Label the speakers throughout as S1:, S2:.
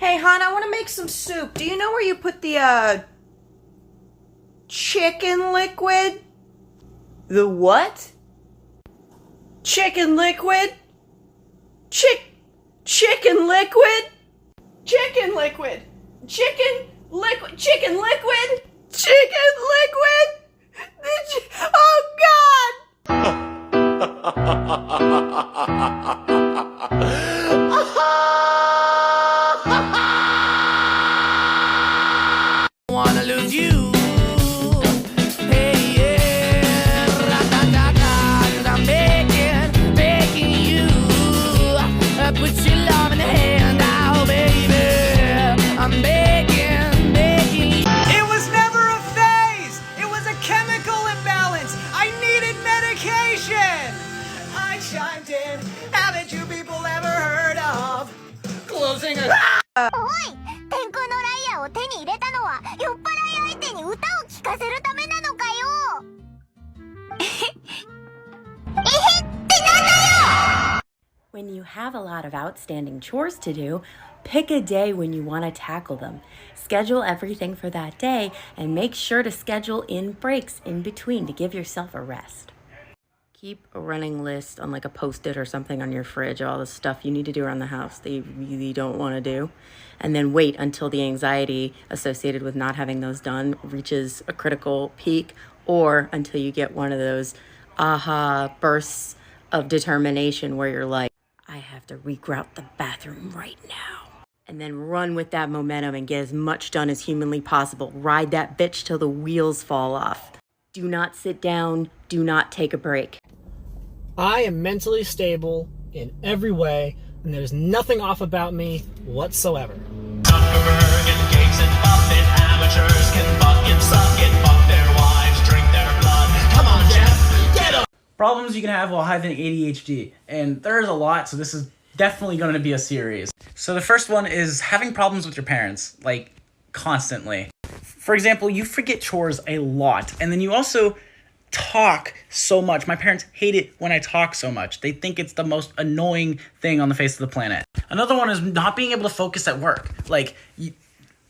S1: Hey, hon, I want to make some soup. Do you know where you put the, chicken liquid? The what? Chicken liquid? Chicken liquid? Chicken liquid? Chicken liquid? Chicken liquid? Chicken liquid? Oh,
S2: Wanna lose you. Hey, yeah. Ra-da-da-da. 'Cause I'm begging you. Put your love in the hand now, baby. I'm begging you.
S3: It was never a phase. It was a chemical imbalance. I needed medication. I chimed in. Haven't you people ever heard of closing a...
S4: おい、天空のライアーを手に入れたのは酔っ払い相手に歌を聴かせるためなのかよ。
S5: When you have a lot of outstanding chores to do, pick a day when you want to tackle them. Schedule everything for that day and make sure to schedule in breaks in between to give yourself a rest. Keep a running list on like a Post-it or something on your fridge of all the stuff you need to do around the house that you really don't want to do. And then wait until the anxiety associated with not having those done reaches a critical peak, or until you get one of those aha bursts of determination where you're like, I have to regrout the bathroom right now. And then run with that momentum and get as much done as humanly possible. Ride that bitch till the wheels fall off. Do not sit down. Do not take a break.
S3: I am mentally stable in every way, and there's nothing off about me whatsoever.
S6: Zuckerberg and Gates and Buffett, amateurs can fuck and suck it, fuck their wives, drink their blood. Come on, Jeff, get 'em!
S7: Problems you can have while having ADHD, and there's a lot, so this is definitely going to be a series. So the first one is having problems with your parents, like constantly. For example, you forget chores a lot, and then you also talk so much. My parents hate it when I talk so much. They think it's the most annoying thing on the face of the planet. Another one is not being able to focus at work. Like,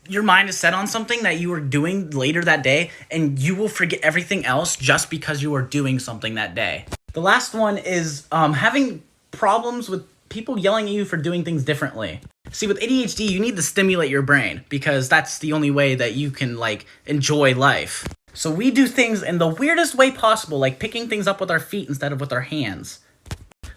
S7: your mind is set on something that you are doing later that day, and you will forget everything else just because you are doing something that day. The last one is having problems with people yelling at you for doing things differently. See, with ADHD, you need to stimulate your brain because that's the only way that you can, like, enjoy life. So we do things in the weirdest way possible, like picking things up with our feet instead of with our hands.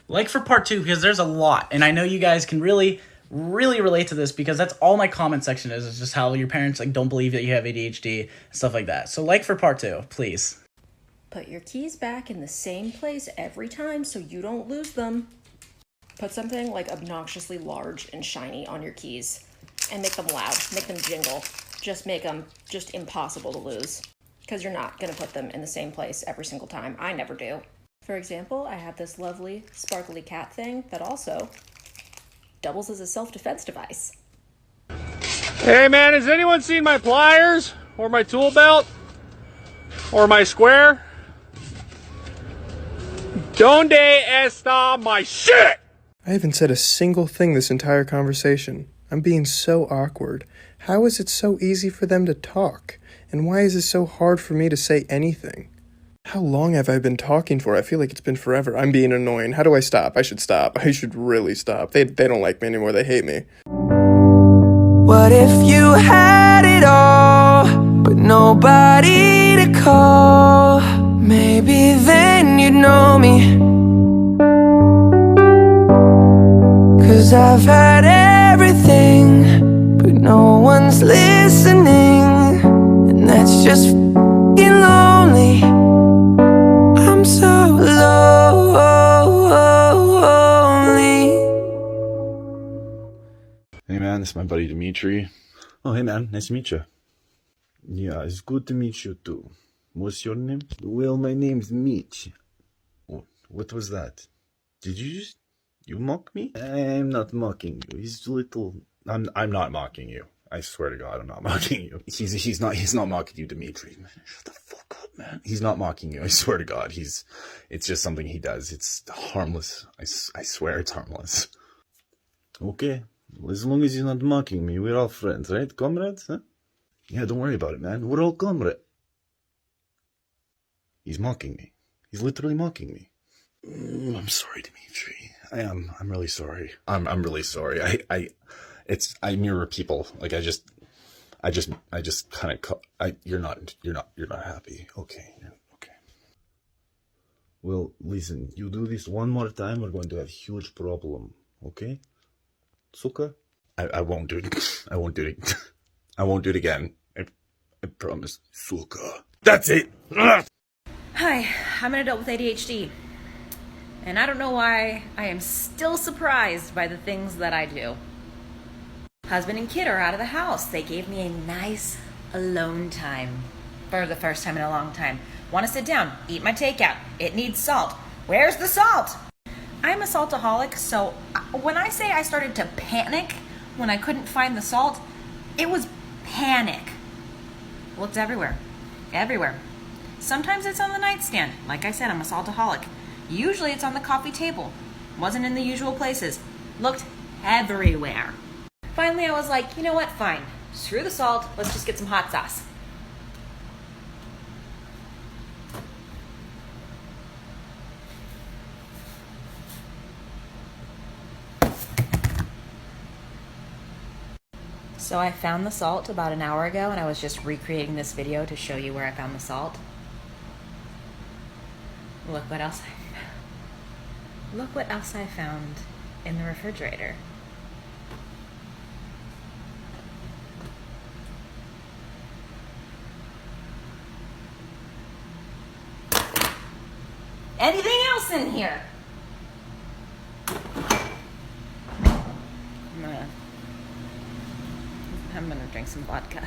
S7: Like for part 2, because there's a lot, and I know you guys can really relate to this because that's all my comment section is just how your parents like don't believe that you have ADHD, stuff like that. So like for part 2, please.
S5: Put your keys back in the same place every time so you don't lose them. Put something like obnoxiously large and shiny on your keys and make them loud, make them jingle. Just make them just impossible to lose because you're not going to put them in the same place every single time. I never do. For example, I have this lovely sparkly cat thing that also doubles as a self-defense device.
S8: Hey man, has anyone seen my pliers? Or my tool belt? Or my square? Donde está my shit?
S9: I haven't said a single thing this entire conversation. I'm being so awkward. How is it so easy for them to talk? And why is it so hard for me to say anything? How long have I been talking for? I feel like it's been forever. I'm being annoying. How do I stop? I should stop. I should really stop. They don't like me anymore. They hate me.
S2: What if you had it all, but nobody to call? Maybe then you'd know me. 'Cause I've had everything, but no one's listening. And that's just f***ing lonely. I'm so lonely.
S10: Hey man, this is my buddy Dimitri. Oh hey man, nice to meet you. Yeah, it's good to meet you too. What's your name? Well, my name's Mitch. Oh, what was that? Did you mock me? I'm not mocking you. He's a little... I'm not mocking you. I swear to God, I'm not mocking you. He's not mocking you, Dimitri. Man, shut the fuck up, man. He's not mocking you. I swear to God. It's just something he does. It's harmless. I swear it's harmless. Okay. As long as he's not mocking me, we're all friends, right, comrades? Huh? Yeah, don't worry about it, man. We're all comrades. He's mocking me. He's literally mocking me. I'm sorry, Dimitri. I'm really sorry. I'm really sorry. I mirror people. Like I just kind of. You're not happy. Okay. Okay. Well, listen. You do this one more time, we're going to have a huge problem. Okay? Suka? I won't do it. I won't do it. I won't do it again. I promise. Suka. That's it.
S11: Hi, I'm an adult with ADHD. And I don't know why I am still surprised by the things that I do. Husband and kid are out of the house. They gave me a nice alone time for the first time in a long time. Want to sit down, eat my takeout. It needs salt. Where's the salt? I'm a saltaholic, so when I say I started to panic when I couldn't find the salt, it was panic. Looked everywhere. Everywhere. Sometimes it's on the nightstand. Like I said, I'm a saltaholic. Usually it's on the coffee table. Wasn't in the usual places. Looked everywhere. Finally, I was like, you know what? Fine. Screw the salt. Let's just get some hot sauce. So I found the salt about an hour ago, and I was just recreating this video to show you where I found the salt. Look what else I found in the refrigerator. Anything else in here? I'm gonna drink some vodka.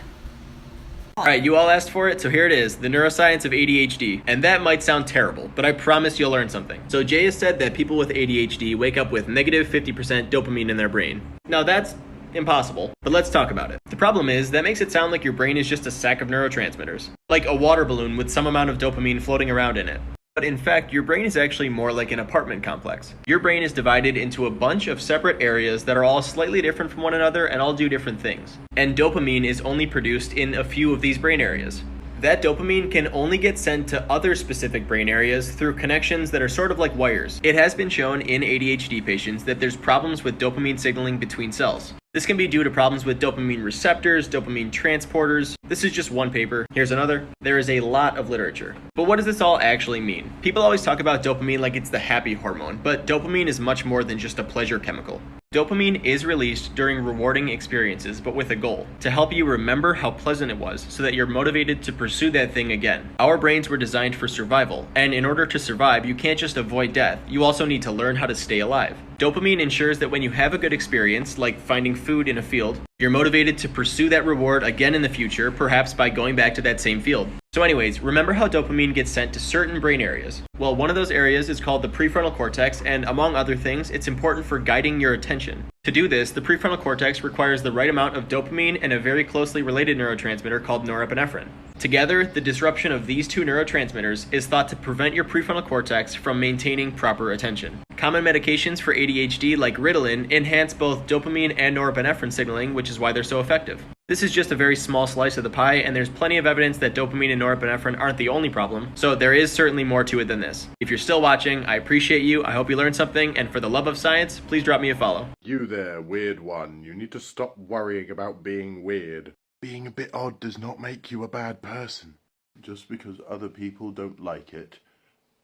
S12: Alright, you all asked for it, so here it is, the neuroscience of ADHD. And that might sound terrible, but I promise you'll learn something. So Jay has said that people with ADHD wake up with negative 50% dopamine in their brain. Now that's impossible, but let's talk about it. The problem is, that makes it sound like your brain is just a sack of neurotransmitters. Like a water balloon with some amount of dopamine floating around in it. But in fact, your brain is actually more like an apartment complex. Your brain is divided into a bunch of separate areas that are all slightly different from one another and all do different things. And dopamine is only produced in a few of these brain areas. That dopamine can only get sent to other specific brain areas through connections that are sort of like wires. It has been shown in ADHD patients that there's problems with dopamine signaling between cells. This can be due to problems with dopamine receptors, dopamine transporters. This is just one paper. Here's another. There is a lot of literature. But what does this all actually mean? People always talk about dopamine like it's the happy hormone, but dopamine is much more than just a pleasure chemical. Dopamine is released during rewarding experiences, but with a goal, to help you remember how pleasant it was so that you're motivated to pursue that thing again. Our brains were designed for survival, and in order to survive, you can't just avoid death, you also need to learn how to stay alive. Dopamine ensures that when you have a good experience, like finding food in a field, you're motivated to pursue that reward again in the future, perhaps by going back to that same field. So anyways, remember how dopamine gets sent to certain brain areas. Well, one of those areas is called the prefrontal cortex, and among other things, it's important for guiding your attention. To do this, the prefrontal cortex requires the right amount of dopamine and a very closely related neurotransmitter called norepinephrine. Together, the disruption of these two neurotransmitters is thought to prevent your prefrontal cortex from maintaining proper attention. Common medications for ADHD like Ritalin enhance both dopamine and norepinephrine signaling, which is why they're so effective. This is just a very small slice of the pie, and there's plenty of evidence that dopamine and norepinephrine aren't the only problem, so there is certainly more to it than this. If you're still watching, I appreciate you, I hope you learned something, and for the love of science, please drop me a follow.
S13: You there, weird one, you need to stop worrying about being weird. Being a bit odd does not make you a bad person. Just because other people don't like it,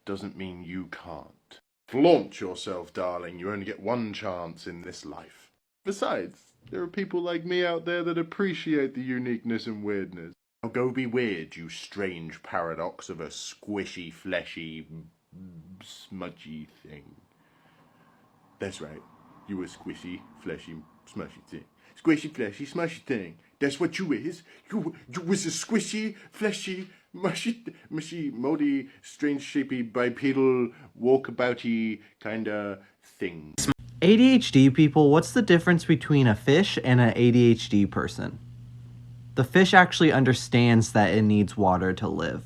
S13: doesn't mean you can't. Flaunt yourself, darling, you only get one chance in this life. Besides, there are people like me out there that appreciate the uniqueness and weirdness. Now go be weird, you strange paradox of a squishy, fleshy, smudgy thing. That's right, you a squishy, fleshy, smushy thing. Squishy, fleshy, smushy thing. That's what you is. You was a squishy, fleshy, mushy, moldy, strange, shapy, bipedal, walkabouty kinda thing.
S14: ADHD people, what's the difference between a fish and an ADHD person? The fish actually understands that it needs water to live.